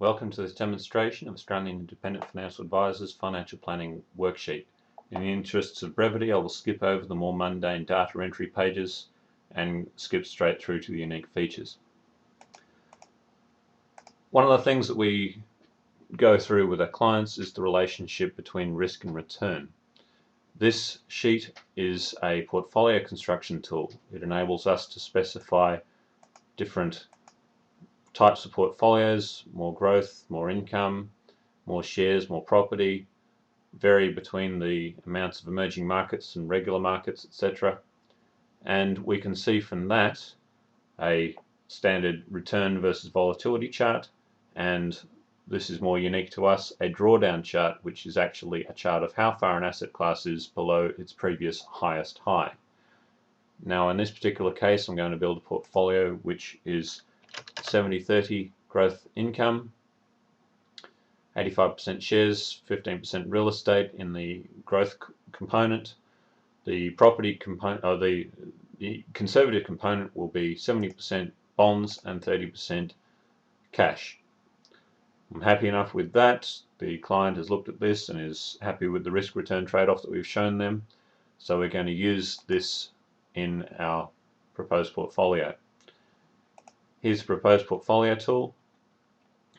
Welcome to this demonstration of Australian Independent Financial Advisors Financial Planning Worksheet. In the interests of brevity, I will skip over the more mundane data entry pages and skip straight through to the unique features. One of the things that we go through with our clients is the relationship between risk and return. This sheet is a portfolio construction tool. It enables us to specify different types of portfolios, more growth, more income, more shares, more property, vary between the amounts of emerging markets and regular markets, etc. And we can see from that a standard return versus volatility chart, and this is more unique to us, a drawdown chart, which is actually a chart of how far an asset class is below its previous highest high. Now in this particular case I'm going to build a portfolio which is 70-30 growth income, 85% shares, 15% real estate in the growth component. The property component, or the conservative component, will be 70% bonds and 30% cash. I'm happy enough with that. The client has looked at this and is happy with the risk return trade-off that we've shown them. So we're going to use this in our proposed portfolio. Here's the proposed portfolio tool.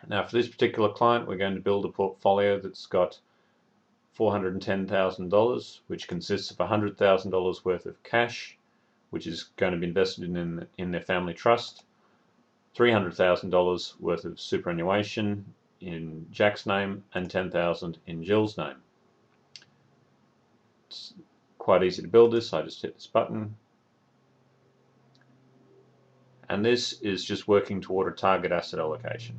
Now for this particular client we're going to build a portfolio that's got $410,000, which consists of $100,000 worth of cash, which is going to be invested in their family trust, $300,000 worth of superannuation in Jack's name, and $10,000 in Jill's name. It's quite easy to build this. I just hit this button, and this is just working toward a target asset allocation.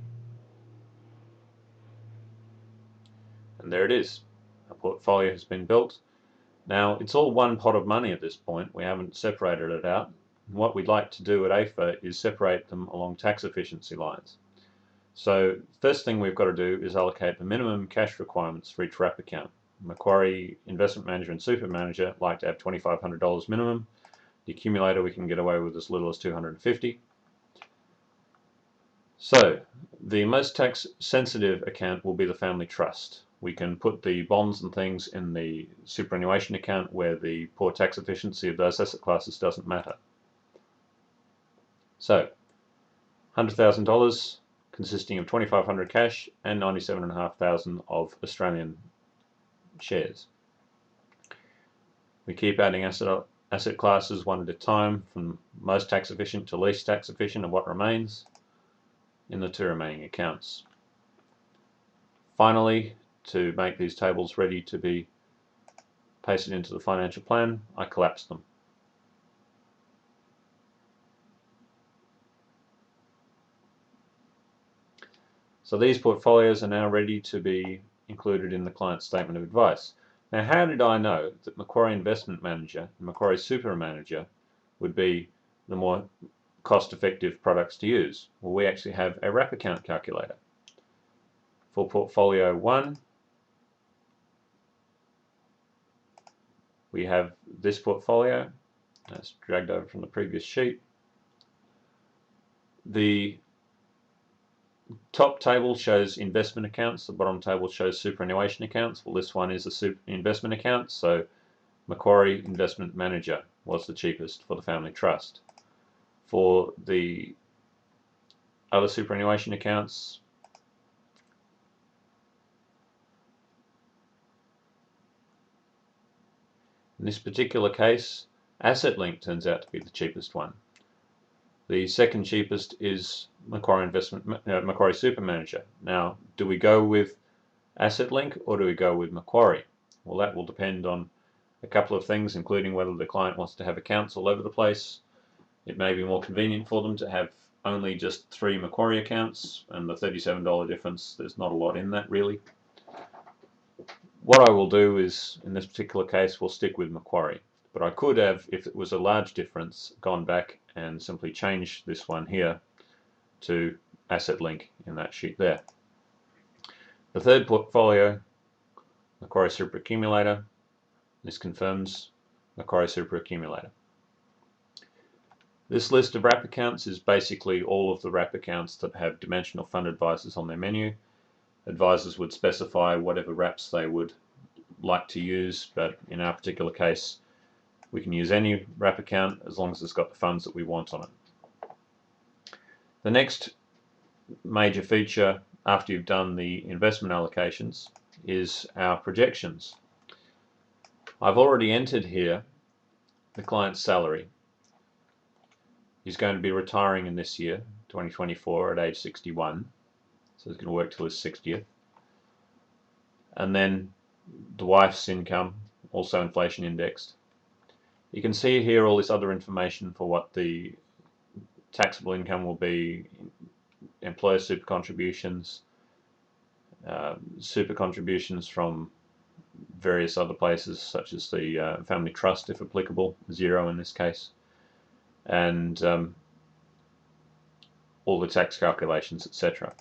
And there it is. A portfolio has been built. Now it's all one pot of money at this point. We haven't separated it out. And what we'd like to do at AIFA is separate them along tax efficiency lines. So first thing we've got to do is allocate the minimum cash requirements for each wrap account. Macquarie Investment Manager and Super Manager like to have $2,500 minimum. The accumulator we can get away with as little as $250. So the most tax sensitive account will be the family trust. We can put the bonds and things in the superannuation account where the poor tax efficiency of those asset classes doesn't matter. So $100,000 consisting of $2,500 cash and $97,500 of Australian shares. We keep adding asset classes one at a time, from most tax efficient to least tax efficient, of what remains in the two remaining accounts. Finally, to make these tables ready to be pasted into the financial plan, I collapse them. So these portfolios are now ready to be included in the client's statement of advice. Now how did I know that Macquarie Investment Manager and Macquarie Super Manager would be the more cost-effective products to use? Well, we actually have a wrap account calculator. For portfolio 1, we have this portfolio. That's dragged over from the previous sheet. The top table shows investment accounts, the bottom table shows superannuation accounts. Well, this one is a investment account, so Macquarie Investment Manager was the cheapest for the family trust. For the other superannuation accounts, in this particular case, Asset Link turns out to be the cheapest one. The second cheapest is Macquarie Super Manager. Now, do we go with Asset Link or do we go with Macquarie? Well, that will depend on a couple of things, including whether the client wants to have accounts all over the place. It may be more convenient for them to have only just 3 Macquarie accounts, and the $37 difference, there's not a lot in that really. What I will do is, in this particular case, we'll stick with Macquarie. But I could have, if it was a large difference, gone back and simply changed this one here to Asset Link in that sheet there. The third portfolio, Macquarie Super Accumulator. This confirms Macquarie Super Accumulator. This list of wrap accounts is basically all of the wrap accounts that have dimensional fund advisors on their menu. Advisors would specify whatever wraps they would like to use, but in our particular case we can use any wrap account as long as it's got the funds that we want on it. The next major feature after you've done the investment allocations is our projections. I've already entered here the client's salary. He's going to be retiring in this year, 2024, at age 61, so he's going to work till his 60th. And then the wife's income, also inflation indexed. You can see here all this other information for what the taxable income will be, employer super contributions, super contributions from various other places such as the family trust if applicable, 0 in this case, and all the tax calculations, etc.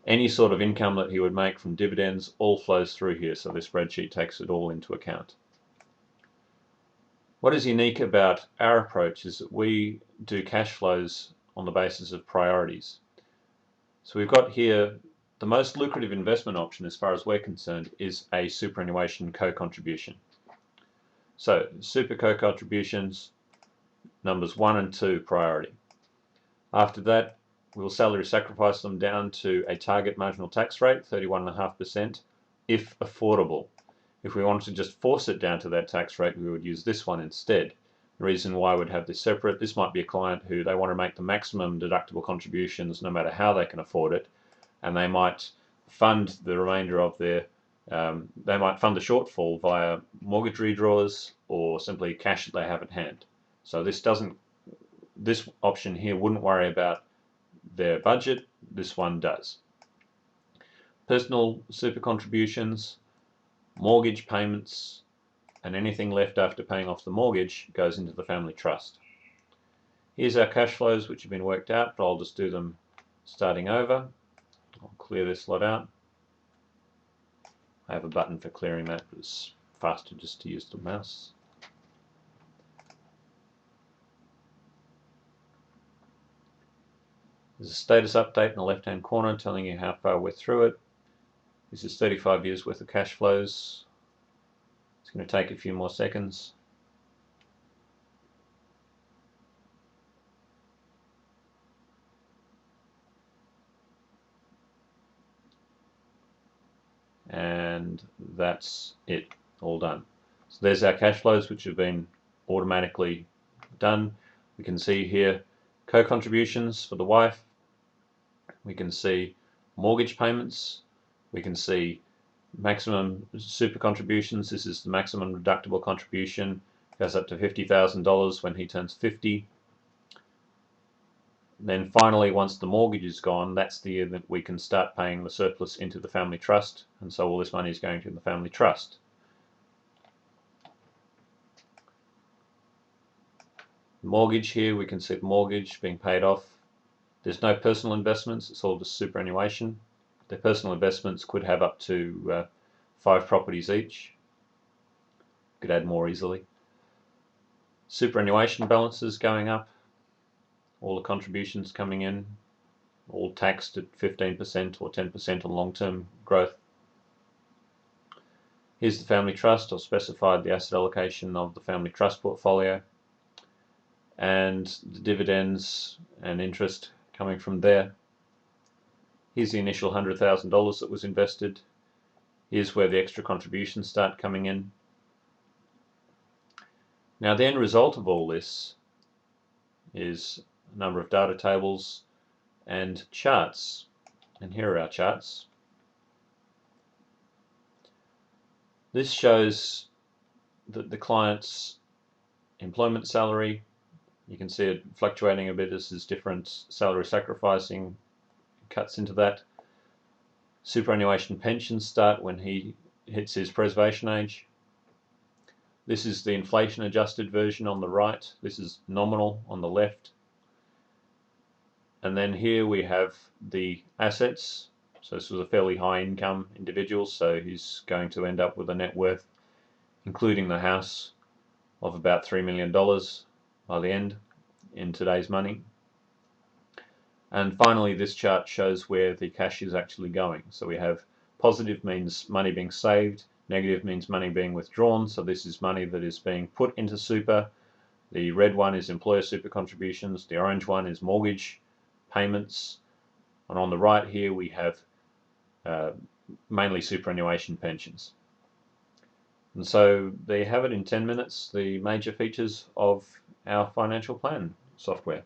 Any sort of income that he would make from dividends all flows through here, so this spreadsheet takes it all into account. What is unique about our approach is that we do cash flows on the basis of priorities. So we've got here the most lucrative investment option as far as we're concerned is a superannuation co-contribution. So super co-contributions, numbers 1 and 2 priority. After that we'll salary sacrifice them down to a target marginal tax rate, 31.5%, if affordable. If we wanted to just force it down to that tax rate, we would use this one instead. The reason why we'd have this separate, this might be a client who they want to make the maximum deductible contributions no matter how they can afford it, and they might fund the remainder of their, they might fund the shortfall via mortgage redraws or simply cash that they have at hand. So this option here wouldn't worry about their budget, this one does. Personal super contributions, mortgage payments, and anything left after paying off the mortgage goes into the family trust. Here's our cash flows which have been worked out, but I'll just do them starting over. I'll clear this lot out. I have a button for clearing that, but it's faster just to use the mouse. There's a status update in the left hand corner telling you how far we're through it. This is 35 years worth of cash flows. It's going to take a few more seconds. And that's it, all done. So there's our cash flows which have been automatically done. We can see here co-contributions for the wife. We can see mortgage payments. We can see maximum super contributions. This is the maximum deductible contribution. Goes up to $50,000 when he turns 50. And then finally, once the mortgage is gone, that's the year that we can start paying the surplus into the family trust, and so all this money is going to the family trust. Mortgage here, we can see the mortgage being paid off. There's no personal investments, it's all just superannuation. The personal investments could have up to 5 properties each. Could add more easily. Superannuation balances going up. All the contributions coming in, all taxed at 15% or 10% on long-term growth. Here's the family trust. I've specified the asset allocation of the family trust portfolio and the dividends and interest coming from there. Here's the initial $100,000 that was invested. Here's where the extra contributions start coming in. Now the end result of all this is a number of data tables and charts, and here are our charts. This shows that the client's employment salary, you can see it fluctuating a bit as there's different salary sacrificing cuts into that. Superannuation pensions start when he hits his preservation age. This is the inflation adjusted version on the right. This is nominal on the left. And then here we have the assets. So this was a fairly high income individual, so he's going to end up with a net worth, including the house, of about $3 million by the end. in today's money. And finally, this chart shows where the cash is actually going. So we have positive means money being saved, negative means money being withdrawn. So this is money that is being put into super. The red one is employer super contributions, the orange one is mortgage payments, and on the right here we have mainly superannuation pensions. And so there you have it in 10 minutes, the major features of our financial plan software.